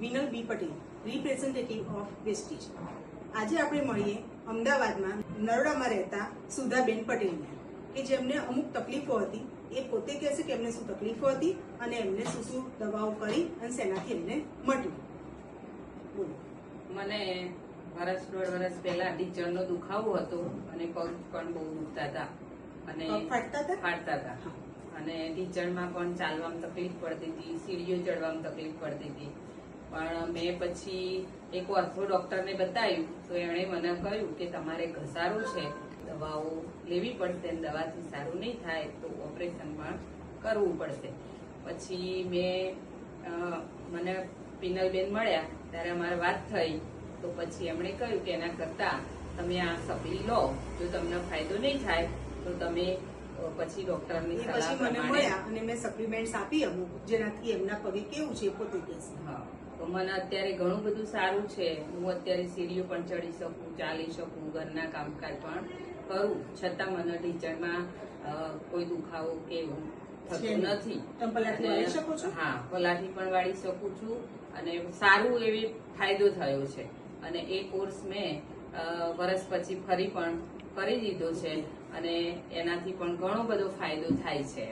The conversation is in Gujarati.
Vinal B Patel, representative of Vestige. આજે આપણે મળીએ અમદાવાદમાં નરોડામાં રહેતા સુધાબેન પટેલને, કે જેમને અમુક તકલીફો હતી। એ પોતે કહેશે કે એમને શું તકલીફો હતી અને એમને શું શું દવાઓ કરી અને શેનાથી એમને મટ્યું। બોલો। મને વર્ષ દોઢ વર્ષ પહેલા ઢીંચણનો દુખાવો હતો અને પગ પણ બહુ દુખતા હતા અને ફાટતા હતા અને ઢીંચણમાં પણ ચાલવામાં તકલીફ પડતી હતી, સીડીઓ ચડવામાં તકલીફ પડતી હતી। પણ મેં પછી એક ઓર્થો ડોક્ટરને બતાવ્યું તો એમણે મને કહ્યું કે તમારે ઘસારો છે, દવાઓ લેવી પડશે, દવાથી સારું નહીં થાય તો ઓપરેશન પણ કરવું પડશે। પછી મને પિનલબેન મળ્યા ત્યારે અમારે વાત થઈ તો પછી એમણે કહ્યું કે એના કરતા તમે આ સપ્લી લો, જો તમને ફાયદો નહીં થાય તો તમે પછી ડોક્ટરની સલાહ પ્રમાણે અને મેં સપ્લિમેન્ટ્સ આપી અમુક, જેનાથી એમના પગે કેવું છે પોતે કહેશે। હા, તો મને અત્યારે ઘણું બધું સારું છે। હું અત્યારે સીડીઓ પણ ચડી શકું, ચાલી શકું, ઘરના કામકાજ પણ કરું, છતાં મને ઢીંચણમાં કોઈ દુખાવો કે એવું થતું નથી। હા, પલાઠી પણ વાળી શકું છું અને સારું એવી ફાયદો થયો છે અને એ કોર્સ મેં વર્ષ પછી ફરી પણ કરી દીધો છે અને એનાથી પણ ઘણો બધો ફાયદો થાય છે।